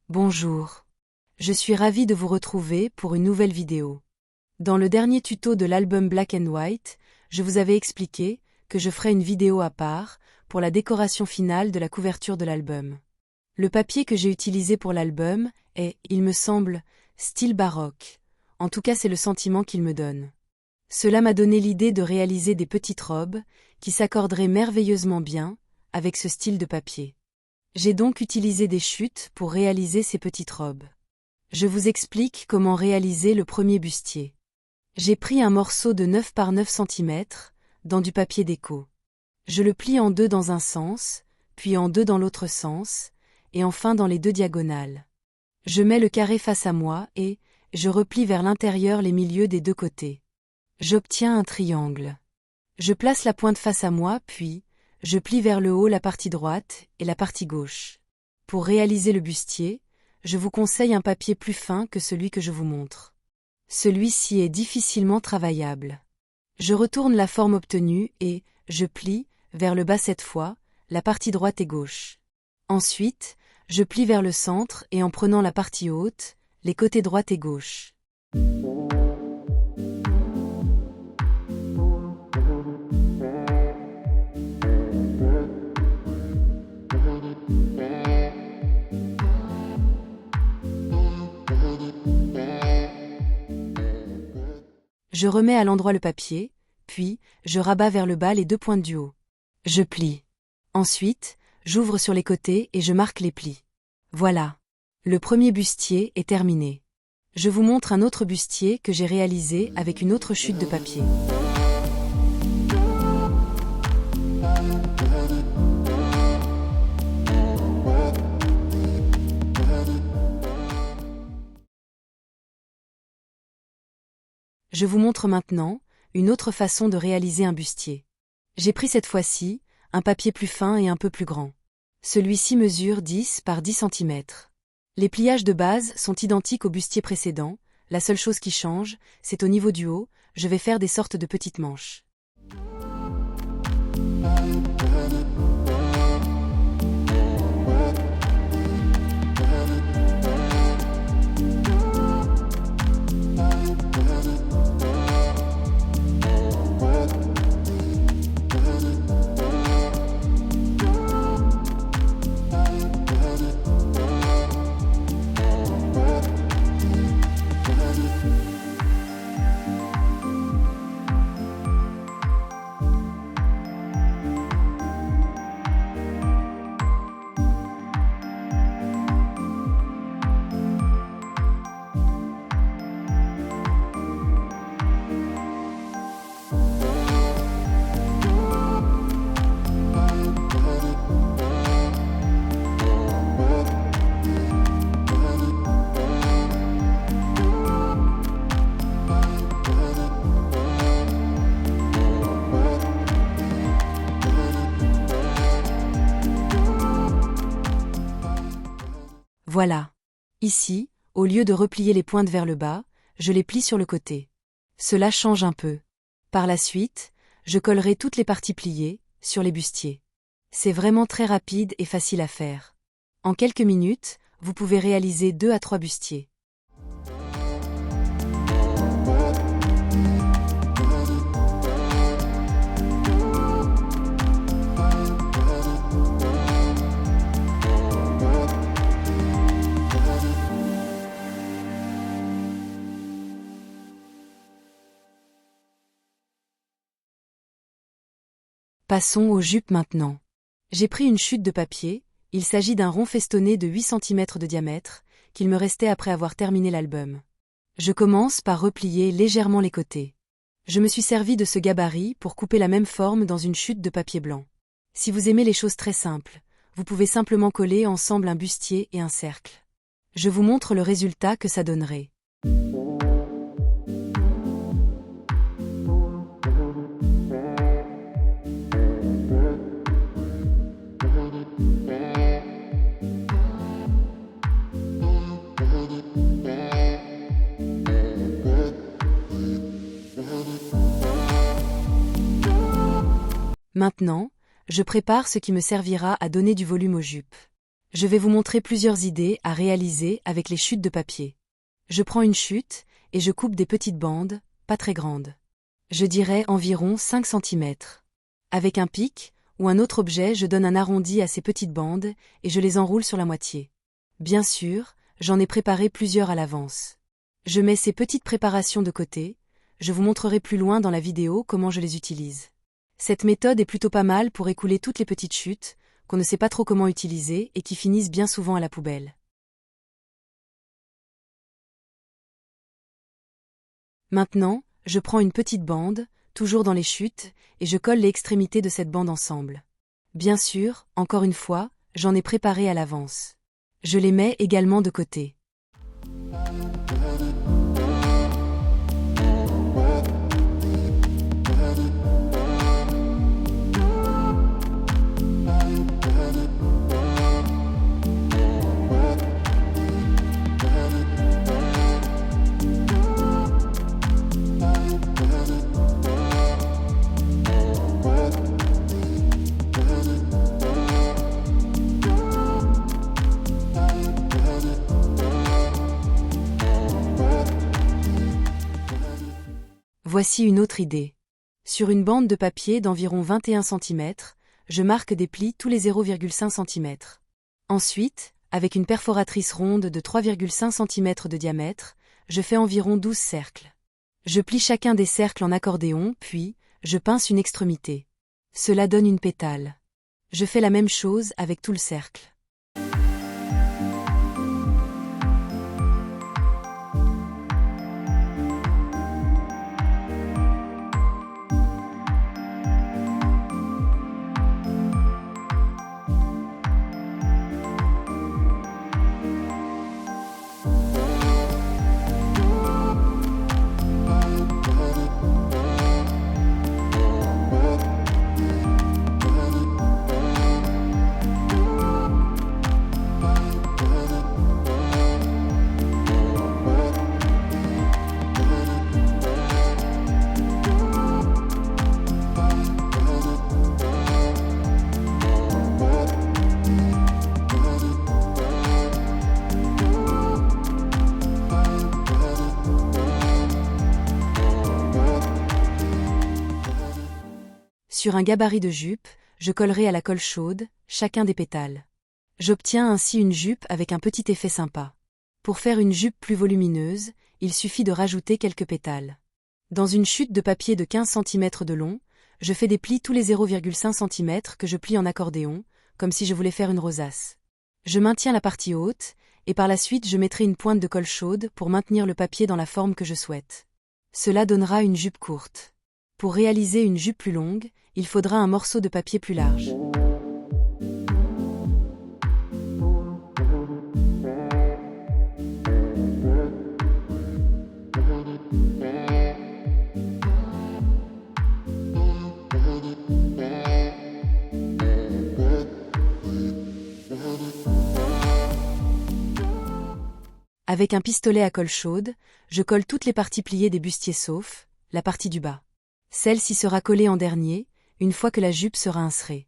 Bonjour. Je suis ravie de vous retrouver pour une nouvelle vidéo. Dans le dernier tuto de l'album Black and White, je vous avais expliqué que je ferai une vidéo à part pour la décoration finale de la couverture de l'album. Le papier que j'ai utilisé pour l'album est, il me semble, style baroque. En tout cas, c'est le sentiment qu'il me donne. Cela m'a donné l'idée de réaliser des petites robes qui s'accorderaient merveilleusement bien avec ce style de papier. J'ai donc utilisé des chutes pour réaliser ces petites robes. Je vous explique comment réaliser le premier bustier. J'ai pris un morceau de 9 par 9 cm dans du papier déco. Je le plie en deux dans un sens, puis en deux dans l'autre sens, et enfin dans les deux diagonales. Je mets le carré face à moi et je replie vers l'intérieur les milieux des deux côtés. J'obtiens un triangle. Je place la pointe face à moi puis je plie vers le haut la partie droite et la partie gauche. Pour réaliser le bustier, je vous conseille un papier plus fin que celui que je vous montre. Celui-ci est difficilement travaillable. Je retourne la forme obtenue et je plie, vers le bas cette fois, la partie droite et gauche. Ensuite, je plie vers le centre et en prenant la partie haute, les côtés droite et gauche. Je remets à l'endroit le papier, puis je rabats vers le bas les deux pointes du haut. Je plie. Ensuite, j'ouvre sur les côtés et je marque les plis. Voilà. Le premier bustier est terminé. Je vous montre un autre bustier que j'ai réalisé avec une autre chute de papier. Je vous montre maintenant une autre façon de réaliser un bustier. J'ai pris cette fois-ci un papier plus fin et un peu plus grand. Celui-ci mesure 10 par 10 cm. Les pliages de base sont identiques au bustier précédent, la seule chose qui change, c'est au niveau du haut, je vais faire des sortes de petites manches. Voilà. Ici, au lieu de replier les pointes vers le bas, je les plie sur le côté. Cela change un peu. Par la suite, je collerai toutes les parties pliées, sur les bustiers. C'est vraiment très rapide et facile à faire. En quelques minutes, vous pouvez réaliser 2 à 3 bustiers. Passons aux jupes maintenant. J'ai pris une chute de papier, il s'agit d'un rond festonné de 8 cm de diamètre, qu'il me restait après avoir terminé l'album. Je commence par replier légèrement les côtés. Je me suis servi de ce gabarit pour couper la même forme dans une chute de papier blanc. Si vous aimez les choses très simples, vous pouvez simplement coller ensemble un bustier et un cercle. Je vous montre le résultat que ça donnerait. Maintenant, je prépare ce qui me servira à donner du volume aux jupes. Je vais vous montrer plusieurs idées à réaliser avec les chutes de papier. Je prends une chute, et je coupe des petites bandes, pas très grandes. Je dirais environ 5 cm. Avec un pic, ou un autre objet, je donne un arrondi à ces petites bandes, et je les enroule sur la moitié. Bien sûr, j'en ai préparé plusieurs à l'avance. Je mets ces petites préparations de côté, je vous montrerai plus loin dans la vidéo comment je les utilise. Cette méthode est plutôt pas mal pour écouler toutes les petites chutes, qu'on ne sait pas trop comment utiliser et qui finissent bien souvent à la poubelle. Maintenant, je prends une petite bande, toujours dans les chutes, et je colle les extrémités de cette bande ensemble. Bien sûr, encore une fois, j'en ai préparé à l'avance. Je les mets également de côté. Voici une autre idée. Sur une bande de papier d'environ 21 cm, je marque des plis tous les 0,5 cm. Ensuite, avec une perforatrice ronde de 3,5 cm de diamètre, je fais environ 12 cercles. Je plie chacun des cercles en accordéon, puis, je pince une extrémité. Cela donne une pétale. Je fais la même chose avec tout le cercle. Sur un gabarit de jupe, je collerai à la colle chaude, chacun des pétales. J'obtiens ainsi une jupe avec un petit effet sympa. Pour faire une jupe plus volumineuse, il suffit de rajouter quelques pétales. Dans une chute de papier de 15 cm de long, je fais des plis tous les 0,5 cm que je plie en accordéon, comme si je voulais faire une rosace. Je maintiens la partie haute, et par la suite je mettrai une pointe de colle chaude pour maintenir le papier dans la forme que je souhaite. Cela donnera une jupe courte. Pour réaliser une jupe plus longue, il faudra un morceau de papier plus large. Avec un pistolet à colle chaude, je colle toutes les parties pliées des bustiers sauf la partie du bas. Celle-ci sera collée en dernier, une fois que la jupe sera insérée.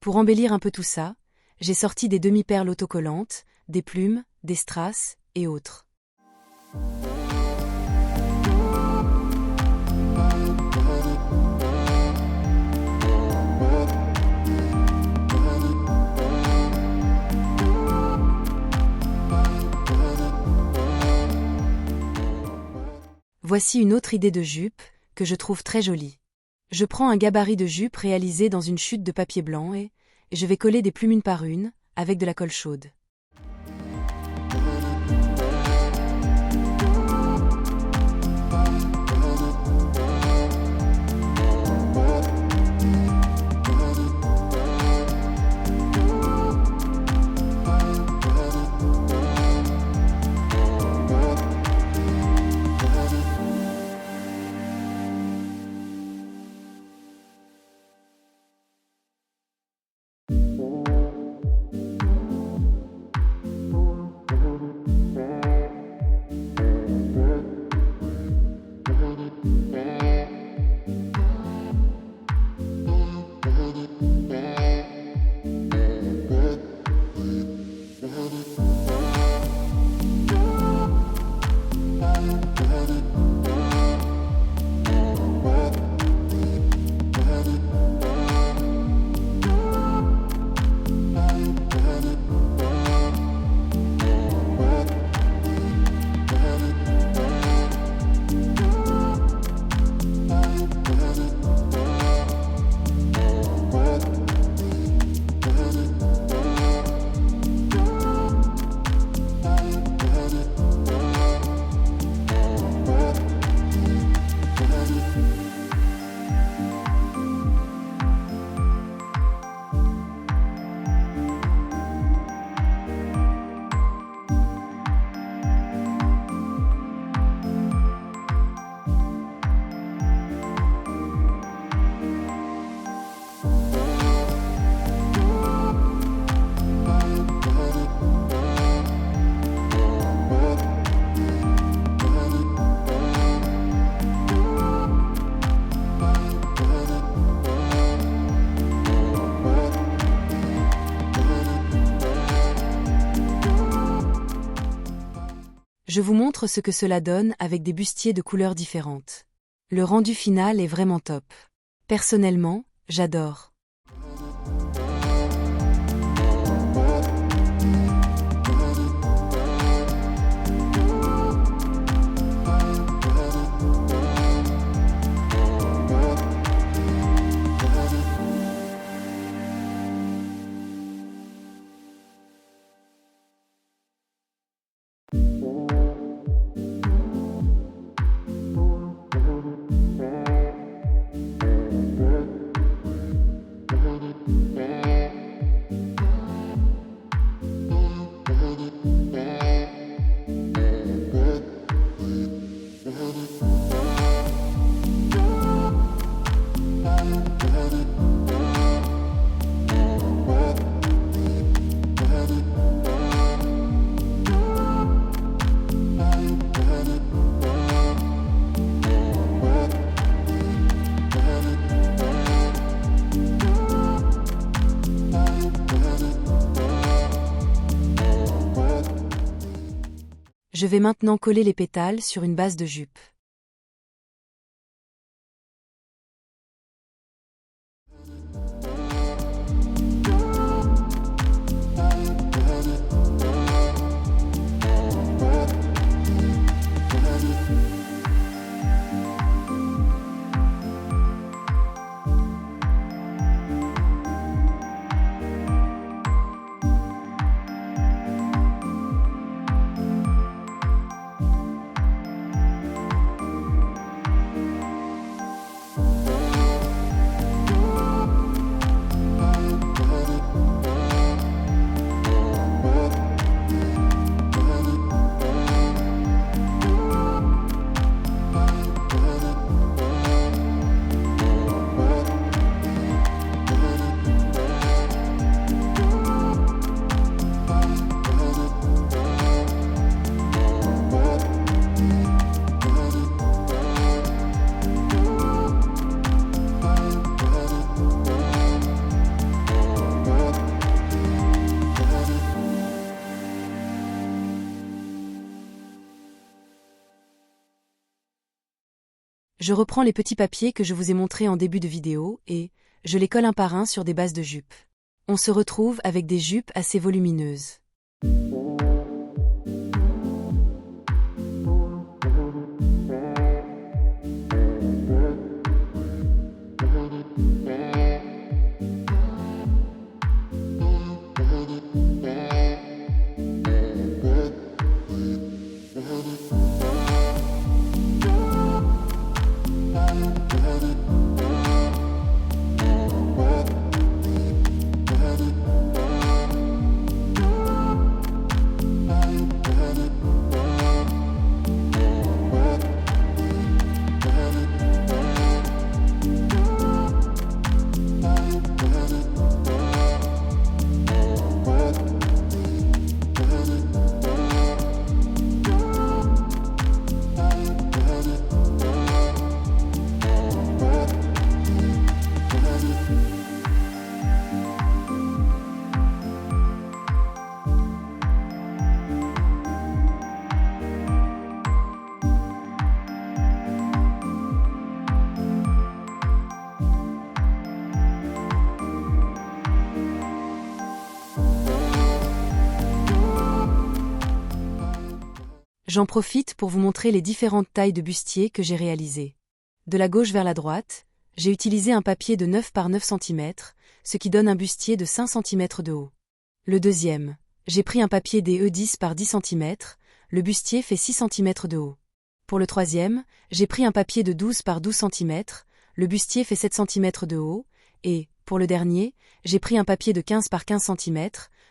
Pour embellir un peu tout ça, j'ai sorti des demi-perles autocollantes, des plumes, des strass, et autres. Voici une autre idée de jupe, que je trouve très jolie. Je prends un gabarit de jupe réalisé dans une chute de papier blanc et je vais coller des plumes une par une, avec de la colle chaude. Je vous montre ce que cela donne avec des bustiers de couleurs différentes. Le rendu final est vraiment top. Personnellement, j'adore. Je vais maintenant coller les pétales sur une base de jupe. Je reprends les petits papiers que je vous ai montrés en début de vidéo et je les colle un par un sur des bases de jupes. On se retrouve avec des jupes assez volumineuses. J'en profite pour vous montrer les différentes tailles de bustier que j'ai réalisées. De la gauche vers la droite, j'ai utilisé un papier de 9 par 9 cm, ce qui donne un bustier de 5 cm de haut. Le deuxième, j'ai pris un papier DE 10 par 10 cm, le bustier fait 6 cm de haut. Pour le troisième, j'ai pris un papier de 12 par 12 cm, le bustier fait 7 cm de haut, et, pour le dernier, j'ai pris un papier de 15 par 15 cm,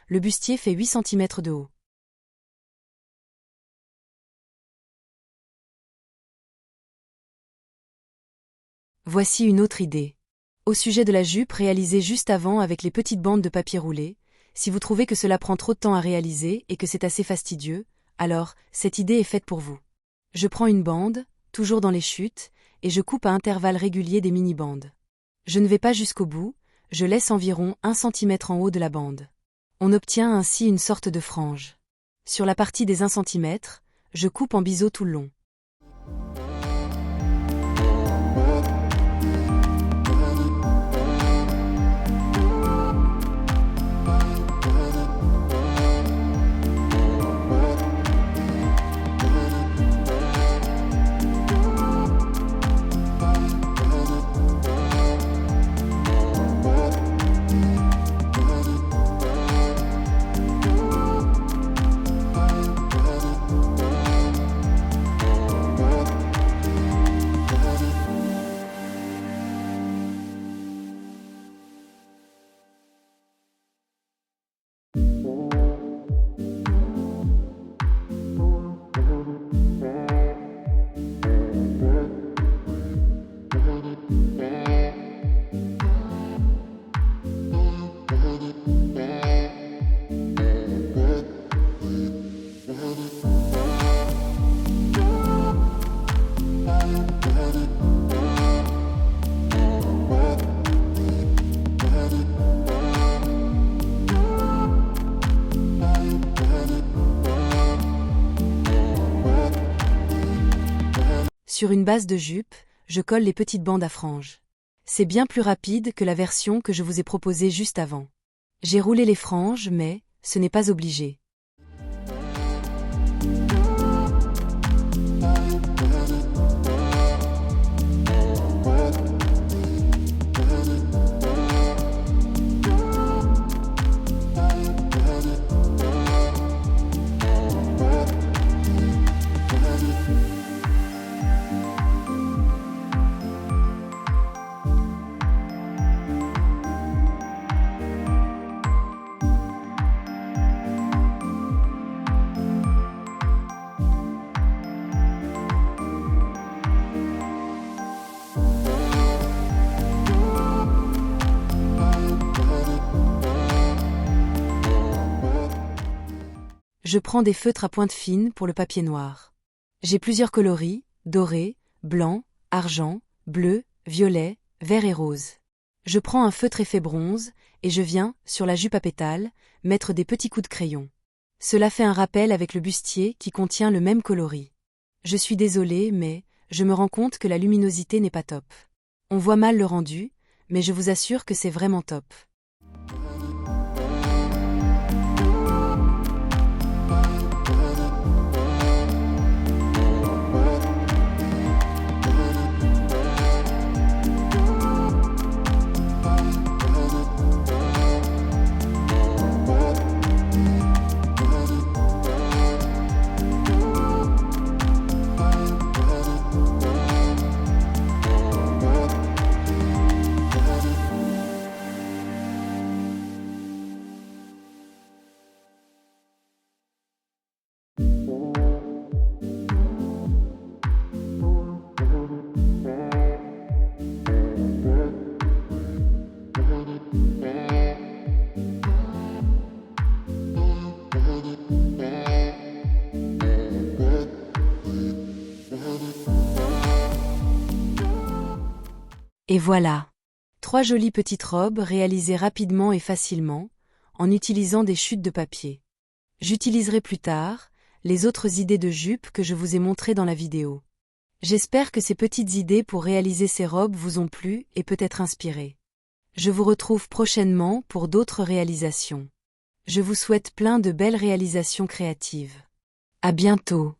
le bustier fait 8 cm de haut. Voici une autre idée. Au sujet de la jupe réalisée juste avant avec les petites bandes de papier roulé, si vous trouvez que cela prend trop de temps à réaliser et que c'est assez fastidieux, alors, cette idée est faite pour vous. Je prends une bande, toujours dans les chutes, et je coupe à intervalles réguliers des mini-bandes. Je ne vais pas jusqu'au bout, je laisse environ 1 cm en haut de la bande. On obtient ainsi une sorte de frange. Sur la partie des 1 cm, je coupe en biseau tout le long. Sur une base de jupe, je colle les petites bandes à franges. C'est bien plus rapide que la version que je vous ai proposée juste avant. J'ai roulé les franges mais, ce n'est pas obligé. Je prends des feutres à pointe fine pour le papier noir. J'ai plusieurs coloris, doré, blanc, argent, bleu, violet, vert et rose. Je prends un feutre effet bronze, et je viens, sur la jupe à pétales, mettre des petits coups de crayon. Cela fait un rappel avec le bustier qui contient le même coloris. Je suis désolée mais, je me rends compte que la luminosité n'est pas top. On voit mal le rendu, mais je vous assure que c'est vraiment top. Et voilà. 3 jolies petites robes réalisées rapidement et facilement, en utilisant des chutes de papier. J'utiliserai plus tard les autres idées de jupes que je vous ai montrées dans la vidéo. J'espère que ces petites idées pour réaliser ces robes vous ont plu et peut-être inspiré. Je vous retrouve prochainement pour d'autres réalisations. Je vous souhaite plein de belles réalisations créatives. À bientôt.